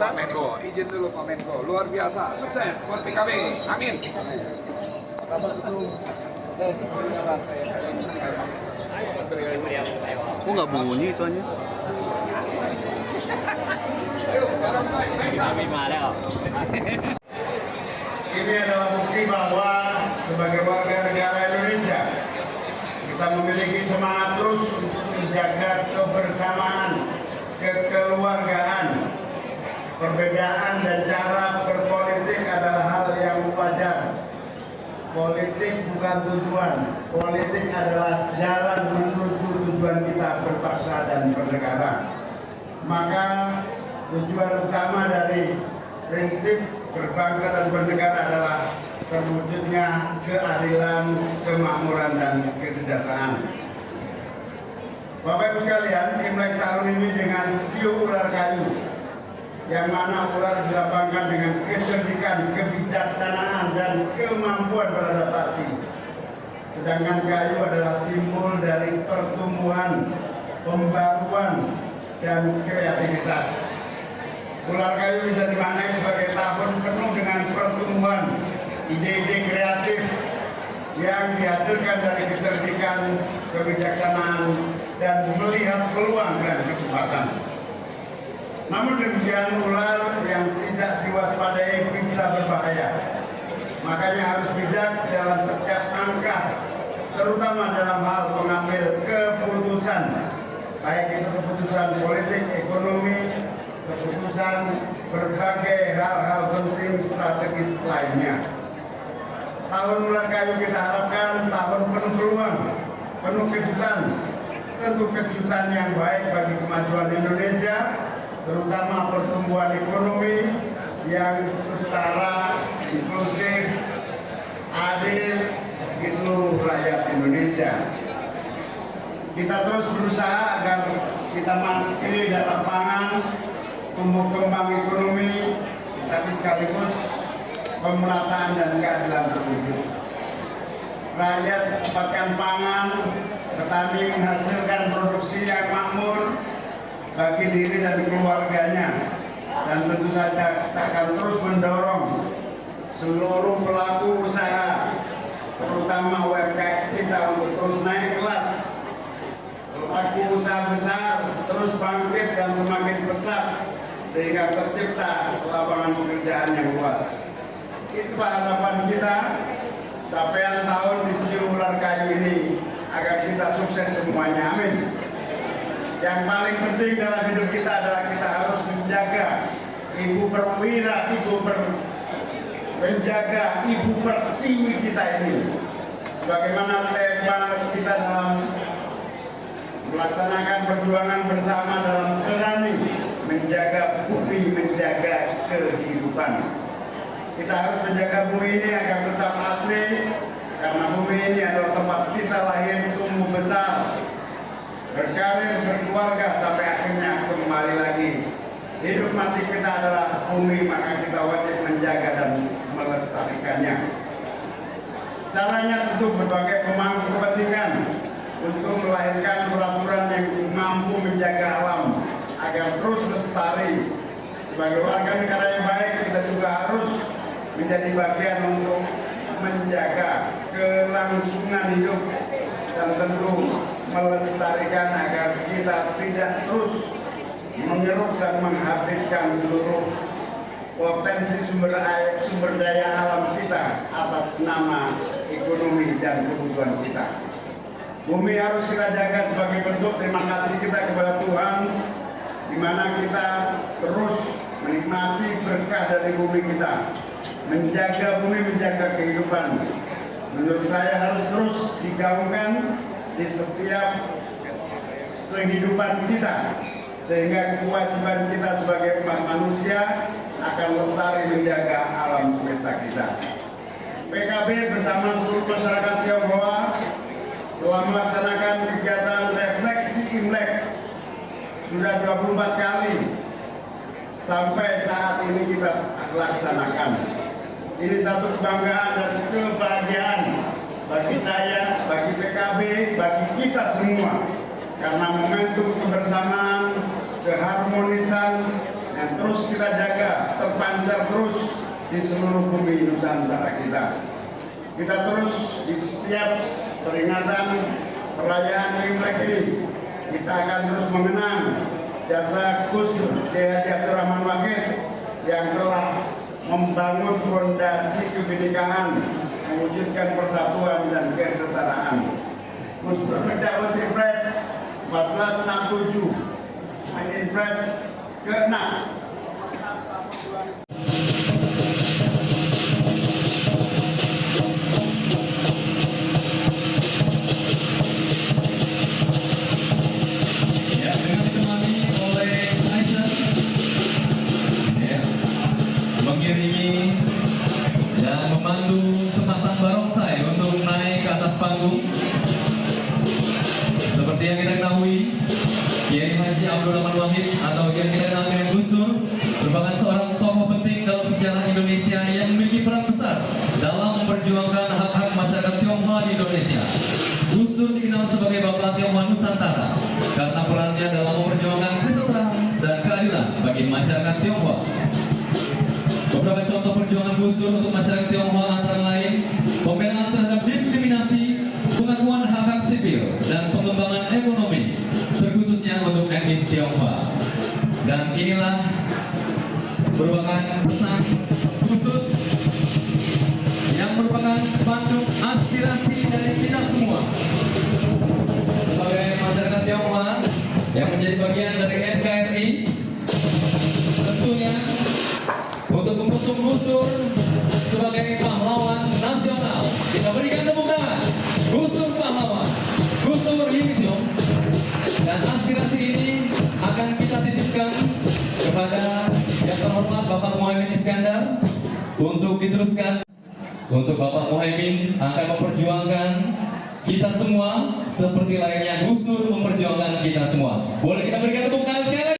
Pak Menko, izin dulu Pak Menko, luar biasa, sukses buat PKB, amin. Kok nggak bunyi itu aja? Ini adalah bukti bahwa sebagai warga negara Indonesia kita memiliki semangat terus untuk menjaga kebersamaan, kekeluargaan. Perbedaan dan cara berpolitik adalah hal yang wajar. Politik bukan tujuan. Politik adalah jalan menuju tujuan kita berbangsa dan bernegara. Maka tujuan utama dari prinsip berbangsa dan bernegara adalah terwujudnya keadilan, kemakmuran, dan kesejahteraan. Bapak Ibu sekalian, Imlek tahun ini dengan siu ular kayu, yang mana ular dilambangkan dengan kecerdikan, kebijaksanaan, dan kemampuan beradaptasi. Sedangkan kayu adalah simbol dari pertumbuhan, pembaruan, dan kreativitas. Ular kayu bisa dimaknai sebagai tahun penuh dengan pertumbuhan, ide-ide kreatif yang dihasilkan dari kecerdikan, kebijaksanaan, dan melihat peluang dan kesempatan. Namun demikian, ular yang tidak diwaspadai bisa berbahaya. Makanya harus bijak dalam setiap langkah, terutama dalam hal mengambil keputusan, baik itu keputusan politik, ekonomi, keputusan berbagai hal-hal penting strategis lainnya. Tahun ular kayu kita harapkan tahun penuh peluang, penuh kejutan, tentu kejutan yang baik bagi kemajuan Indonesia, terutama pertumbuhan ekonomi yang setara, inklusif, adil di seluruh rakyat Indonesia. Kita terus berusaha agar kita mandiri dalam pangan, tumbuh kembang ekonomi, tapi sekaligus pemerataan dan keadilan terwujud. Rakyat dapatkan pangan, petani menghasilkan produksi yang makmur bagi diri dan keluarganya, dan tentu saja kita akan terus mendorong seluruh pelaku usaha, terutama UMKM kita, untuk terus naik kelas. Pelaku usaha besar terus bangkit dan semakin besar sehingga tercipta lapangan pekerjaan yang luas. Itulah harapan kita, capaian tahun di siu ular kayu ini, agar kita sukses semuanya, amin. Yang paling penting dalam hidup kita adalah kita harus menjaga menjaga ibu pertiwi kita ini. Sebagaimana tema kita dalam melaksanakan perjuangan bersama dalam berani menjaga bumi, menjaga kehidupan. Kita harus menjaga bumi ini agar tetap asli, karena bumi ini adalah tempat kita lahir, tumbuh besar, berkarir, berkeluarga, sampai akhirnya kembali lagi. Hidup mati kita adalah bumi, maka kita wajib menjaga dan melestarikannya. Caranya tentu berbagai pemangku kepentingan untuk melahirkan peraturan yang mampu menjaga alam agar terus lestari. Sebagai warga negara yang baik, kita juga harus menjadi bagian untuk menjaga kelangsungan hidup dan tentu melestarikan agar kita tidak terus mengeruk dan menghabiskan seluruh potensi sumber daya alam kita atas nama ekonomi dan kebutuhan kita. Bumi harus kita jaga sebagai bentuk terima kasih kita kepada Tuhan, di mana kita terus menikmati berkah dari bumi kita. Menjaga bumi, menjaga kehidupan, menurut saya harus terus digaungkan di setiap kehidupan kita, sehingga kewajiban kita sebagai umat manusia akan lestari menjaga alam semesta kita. PKB bersama seluruh masyarakat Tionghoa telah melaksanakan kegiatan refleksi Imlek sudah 24 kali sampai saat ini kita laksanakan. Ini satu kebanggaan dan kebahagiaan bagi saya, bagi PKB, bagi kita semua, karena momentum kebersamaan, keharmonisan yang terus kita jaga terpancar terus di seluruh bumi Nusantara kita. Kita terus di setiap peringatan perayaan Imlek ini, kita akan terus mengenang jasa Gus Dur Kiai Haji Abdul Rahman Wahid yang telah membangun fondasi kebinekaan, mewujudkan persatuan dan kesetaraan. Gus Dur mencabut Impres 1467, Impres ke-6. Mengiringi dan memandu sepasang barongsai untuk naik ke atas panggung. Seperti yang kita ketahui, Kiai Haji Abdul Rahman Wahid atau yang kita kenal dengan Gus Dur merupakan seorang tokoh penting dalam sejarah Indonesia yang memiliki peran besar dalam memperjuangkan hak-hak masyarakat Tionghoa di Indonesia. Gus Dur dikenal sebagai Bapak Tionghoa Nusantara karena perannya dalam memperjuangkan kesetaraan dan keadilan bagi masyarakat Tionghoa. Beberapa contoh perjuangan Gus Dur untuk masyarakat Tionghoa antara lain pembelaan terhadap diskriminasi, pengakuan hak-hak sipil, dan pengembangan ekonomi, terkhususnya untuk etnis Tionghoa. Dan inilah merupakan pesan khusus yang merupakan spanduk aspirasi dari kita semua sebagai masyarakat Tionghoa yang menjadi bagian dari NKRI. Tentunya untuk mengusung Gus Dur sebagai pahlawan nasional, kita berikan tepuk tangan. Gus Dur pahlawan, Gus Dur Yingxiong. Dan aspirasi ini akan kita titipkan kepada yang terhormat Bapak Muhaimin Iskandar untuk diteruskan. Untuk Bapak Muhaimin akan memperjuangkan kita semua seperti layaknya Gus Dur memperjuangkan kita semua. Boleh kita berikan tepuk tangan sekali lagi?